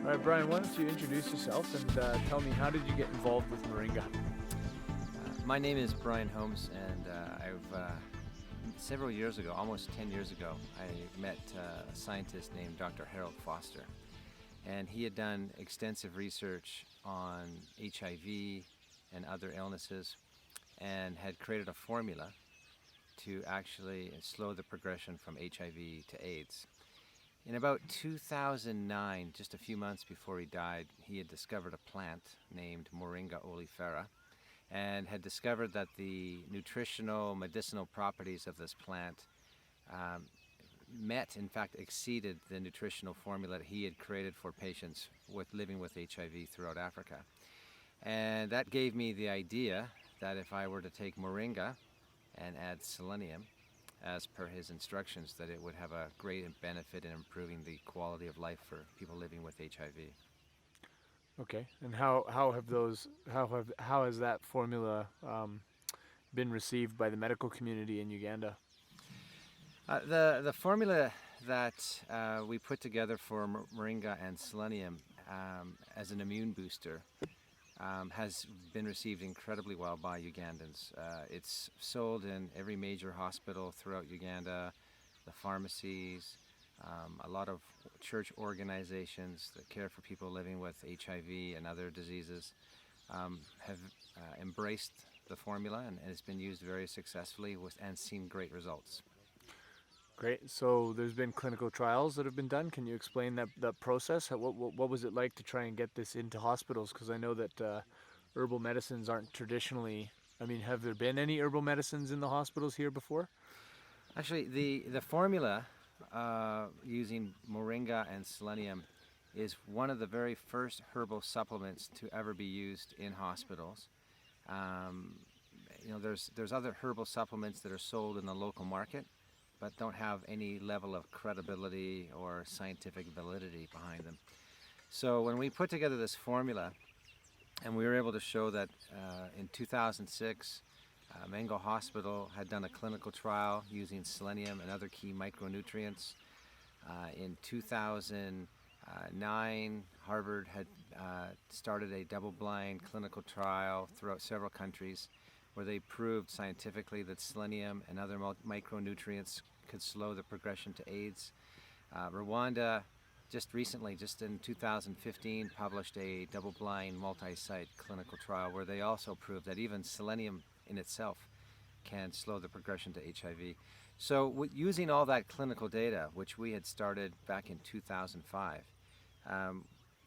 All right, Brian, why don't you introduce yourself and tell me, how did you get involved with Moringa? My name is Brian Holmes, and several years ago, almost 10 years ago, I met a scientist named Dr. Harold Foster. And he had done extensive research on HIV and other illnesses and had created a formula to actually slow the progression from HIV to AIDS. In about 2009, just a few months before he died, he had discovered a plant named Moringa oleifera and had discovered that the nutritional, medicinal properties of this plant in fact, exceeded the nutritional formula that he had created for patients living with HIV throughout Africa. And that gave me the idea that if I were to take moringa and add selenium, as per his instructions, that it would have a great benefit in improving the quality of life for people living with HIV. Okay, and how has that formula been received by the medical community in Uganda? The formula that we put together for moringa and selenium as an immune booster has been received incredibly well by Ugandans. It's sold in every major hospital throughout Uganda, the pharmacies, a lot of church organizations that care for people living with HIV and other diseases have embraced the formula, and it's been used very successfully and seen great results. Great. So there's been clinical trials that have been done. Can you explain that process? What was it like to try and get this into hospitals? Because I know that herbal medicines aren't traditionally. I mean, have there been any herbal medicines in the hospitals here before? Actually, the formula using moringa and selenium is one of the very first herbal supplements to ever be used in hospitals. There's other herbal supplements that are sold in the local market, but don't have any level of credibility or scientific validity behind them. So when we put together this formula, and we were able to show that in 2006, Mango Hospital had done a clinical trial using selenium and other key micronutrients. In 2009, Harvard had started a double-blind clinical trial throughout several countries where they proved scientifically that selenium and other micronutrients could slow the progression to AIDS. Rwanda just recently, just in 2015, published a double-blind multi-site clinical trial where they also proved that even selenium in itself can slow the progression to HIV. So using all that clinical data, which we had started back in 2005,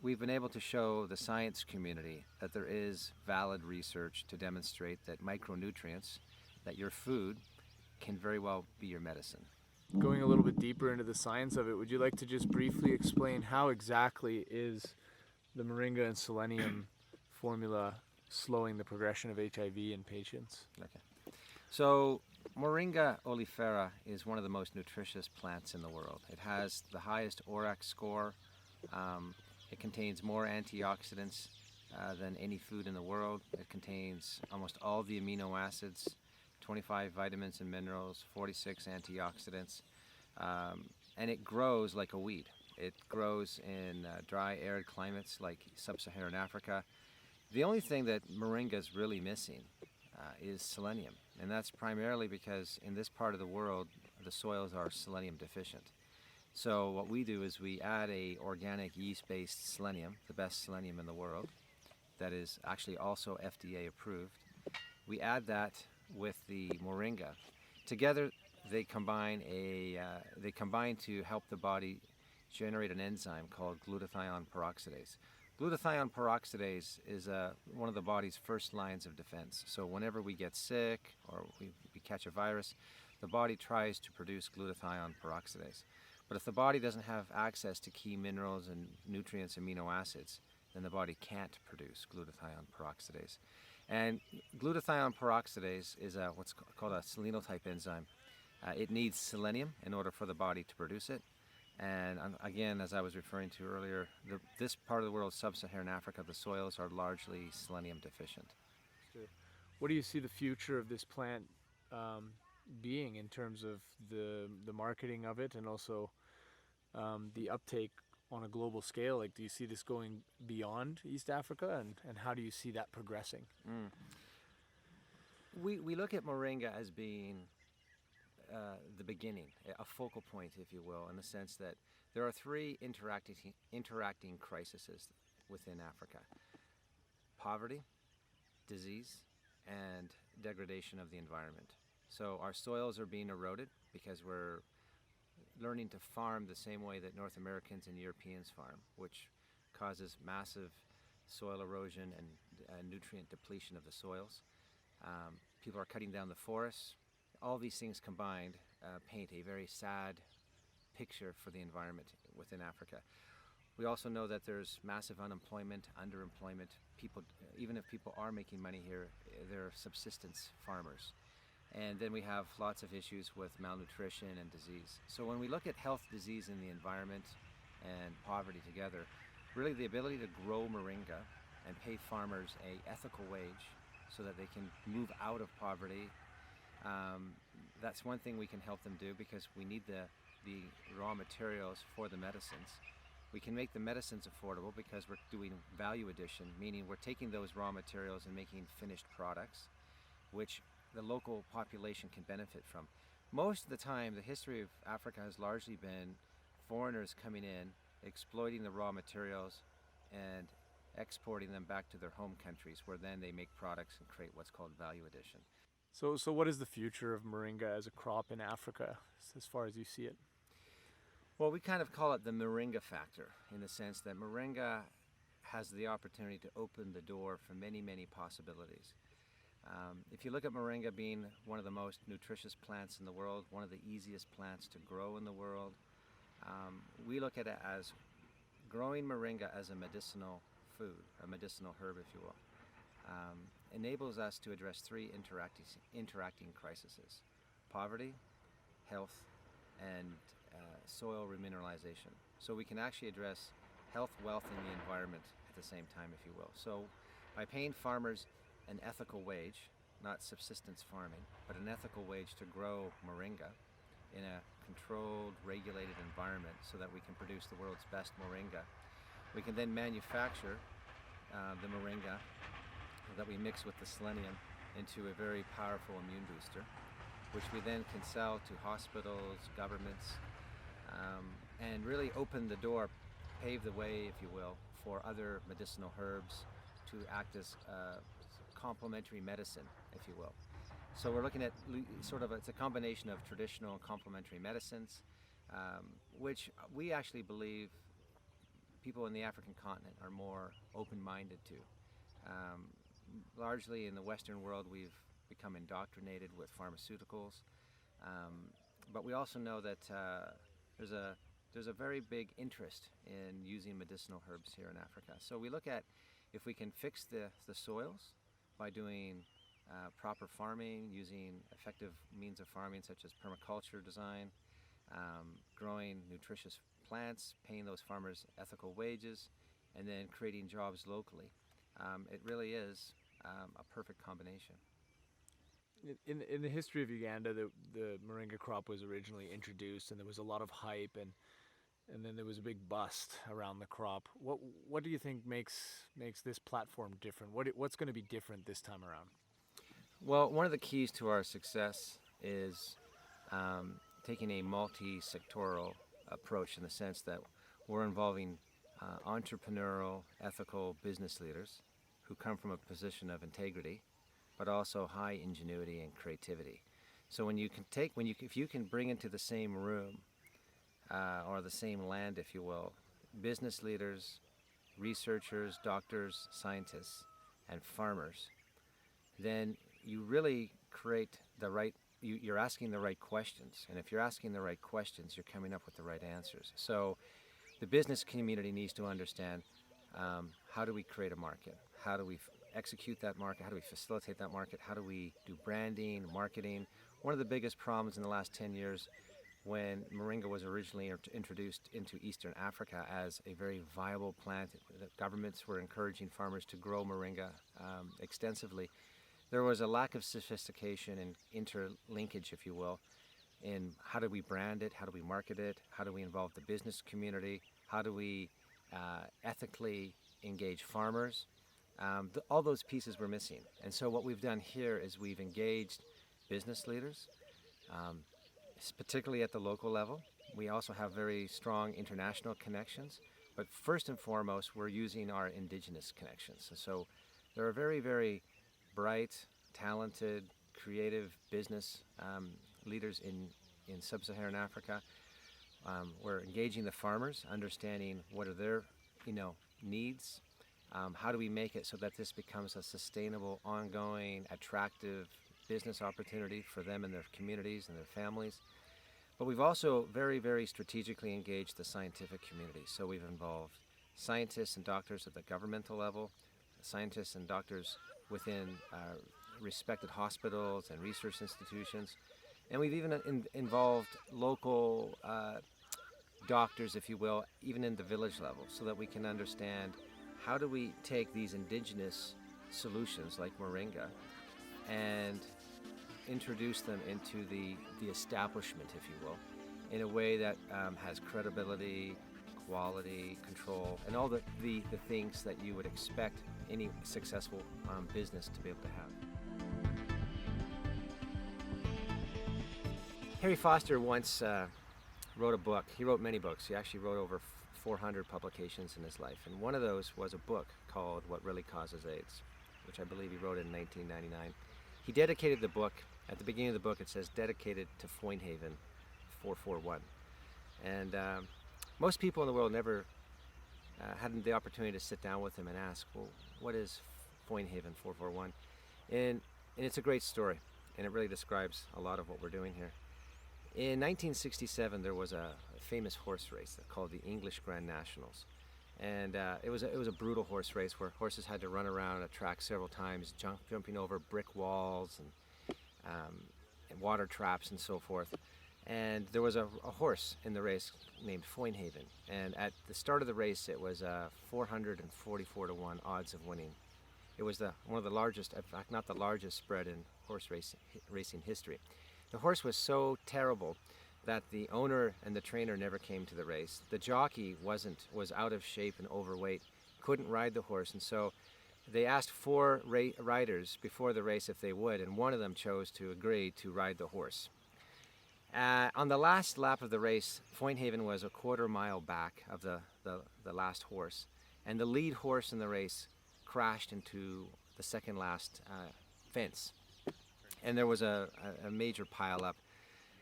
we've been able to show the science community that there is valid research to demonstrate that micronutrients, that your food, can very well be your medicine. Going a little bit deeper into the science of it, would you like to just briefly explain how exactly is the moringa and selenium formula slowing the progression of HIV in patients? Okay. So Moringa oleifera is one of the most nutritious plants in the world. It has the highest ORAC score. It contains more antioxidants than any food in the world. It contains almost all the amino acids, 25 vitamins and minerals, 46 antioxidants, and it grows like a weed. It grows in dry, arid climates like sub-Saharan Africa. The only thing that moringa is really missing is selenium, and that's primarily because in this part of the world, the soils are selenium deficient. So what we do is we add a organic yeast-based selenium, the best selenium in the world, that is actually also FDA approved. We add that with the moringa. Together, they combine to help the body generate an enzyme called glutathione peroxidase. Glutathione peroxidase is one of the body's first lines of defense. So whenever we get sick or we catch a virus, the body tries to produce glutathione peroxidase. But if the body doesn't have access to key minerals and nutrients, amino acids, then the body can't produce glutathione peroxidase. And glutathione peroxidase is what's called a selenotype enzyme. It needs selenium in order for the body to produce it. And again, as I was referring to earlier, this part of the world, sub-Saharan Africa, the soils are largely selenium deficient. What do you see the future of this plant being in terms of the marketing of it, and also the uptake on a global scale? Like, do you see this going beyond East Africa, and how do you see that progressing? Mm. We look at Moringa as being the beginning, a focal point, if you will, in the sense that there are three interacting crises within Africa: poverty, disease, and degradation of the environment. So our soils are being eroded because we're learning to farm the same way that North Americans and Europeans farm, which causes massive soil erosion and nutrient depletion of the soils. People are cutting down the forests. All these things combined paint a very sad picture for the environment within Africa. We also know that there's massive unemployment, underemployment. People, even if people are making money here, they're subsistence farmers. And then we have lots of issues with malnutrition and disease. So when we look at health, disease, and the environment and poverty together, really the ability to grow moringa and pay farmers an ethical wage so that they can move out of poverty, that's one thing we can help them do, because we need the raw materials for the medicines. We can make the medicines affordable because we're doing value addition, meaning we're taking those raw materials and making finished products, which the local population can benefit from. Most of the time, the history of Africa has largely been foreigners coming in, exploiting the raw materials, and exporting them back to their home countries, where then they make products and create what's called value addition. So what is the future of moringa as a crop in Africa, as far as you see it? Well, we kind of call it the Moringa Factor, in the sense that moringa has the opportunity to open the door for many, many possibilities. If you look at moringa being one of the most nutritious plants in the world, one of the easiest plants to grow in the world, we look at it as growing moringa as a medicinal food, a medicinal herb, if you will, enables us to address three interacting crises: poverty, health, and soil remineralization. So we can actually address health, wealth, and the environment at the same time, if you will. So by paying farmers an ethical wage, not subsistence farming, but an ethical wage to grow moringa in a controlled, regulated environment so that we can produce the world's best moringa, we can then manufacture the moringa that we mix with the selenium into a very powerful immune booster, which we then can sell to hospitals, governments, and really open the door, pave the way, if you will, for other medicinal herbs to act as complementary medicine, if you will. So we're looking at it's a combination of traditional and complementary medicines, which we actually believe people in the African continent are more open-minded to. Largely in the Western world, we've become indoctrinated with pharmaceuticals, but we also know that there's a very big interest in using medicinal herbs here in Africa. So we look at if we can fix the soils by doing proper farming, using effective means of farming such as permaculture design, growing nutritious plants, paying those farmers ethical wages, and then creating jobs locally. It really is a perfect combination. In the history of Uganda, the moringa crop was originally introduced, and there was a lot of hype, and then there was a big bust around the crop. What do you think makes this platform different? What's going to be different this time around? Well, one of the keys to our success is taking a multi-sectoral approach, in the sense that we're involving entrepreneurial, ethical business leaders who come from a position of integrity, but also high ingenuity and creativity. So if you can bring into the same room or the same land, if you will, business leaders, researchers, doctors, scientists, and farmers, then you really create you're asking the right questions. And if you're asking the right questions, you're coming up with the right answers. So the business community needs to understand, how do we create a market? How do we execute that market? How do we facilitate that market? How do we do branding, marketing? One of the biggest problems in the last 10 years, when moringa was originally introduced into Eastern Africa as a very viable plant, the governments were encouraging farmers to grow moringa extensively. There was a lack of sophistication and interlinkage, if you will, in how do we brand it, how do we market it, how do we involve the business community, how do we ethically engage farmers. All those pieces were missing. And so what we've done here is we've engaged business leaders, um, particularly at the local level. We also have very strong international connections, but first and foremost, we're using our Indigenous connections. And so there are very, very bright, talented, creative business leaders in sub-Saharan Africa. We're engaging the farmers, understanding what are their, needs. How do we make it so that this becomes a sustainable, ongoing, attractive business opportunity for them and their communities and their families? But we've also very, very strategically engaged the scientific community. So we've involved scientists and doctors at the governmental level, scientists and doctors within respected hospitals and research institutions. And we've even involved local doctors, if you will, even in the village level, so that we can understand how do we take these indigenous solutions like Moringa and introduce them into the establishment, if you will, in a way that has credibility, quality, control, and all the things that you would expect any successful business to be able to have. Harry Foster once wrote a book. He wrote many books. He actually wrote over 400 publications in his life, and one of those was a book called What Really Causes AIDS, which I believe he wrote in 1999. He dedicated the book, at the beginning of the book it says, dedicated to Foinhaven 441. And most people in the world never had the opportunity to sit down with him and ask, well, what is Foinhaven 441? And it's a great story, and it really describes a lot of what we're doing here. In 1967, there was a famous horse race called the English Grand Nationals. And it was a brutal horse race where horses had to run around a track several times, jumping over brick walls and water traps and so forth. And there was a horse in the race named Foinhaven. And at the start of the race, it was 444 to 1 odds of winning. It was one of the largest, in fact, not the largest spread in horse racing history. The horse was so terrible that the owner and the trainer never came to the race. The jockey was out of shape and overweight, couldn't ride the horse, and so they asked 4 riders before the race if they would, and one of them chose to agree to ride the horse. On the last lap of the race, Foinhaven was a quarter mile back of the last horse, and the lead horse in the race crashed into the second last fence. And there was a major pileup.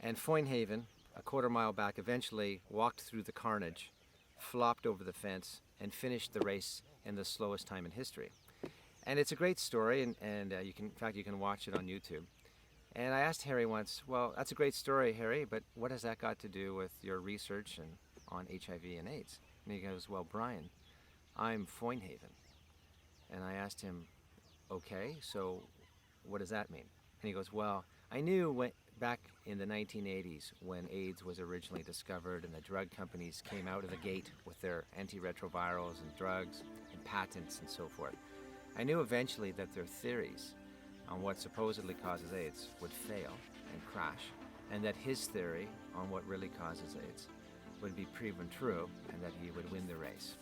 And Foinhaven, a quarter mile back, eventually walked through the carnage, flopped over the fence, and finished the race in the slowest time in history. And it's a great story, and you can watch it on YouTube. And I asked Harry once, well, that's a great story, Harry, but what has that got to do with your research on HIV and AIDS? And he goes, well, Brian, I'm Foinhaven. And I asked him, okay, so what does that mean? And he goes, well, I knew back in the 1980s when AIDS was originally discovered and the drug companies came out of the gate with their antiretrovirals and drugs and patents and so forth. I knew eventually that their theories on what supposedly causes AIDS would fail and crash, and that his theory on what really causes AIDS would be proven true and that he would win the race.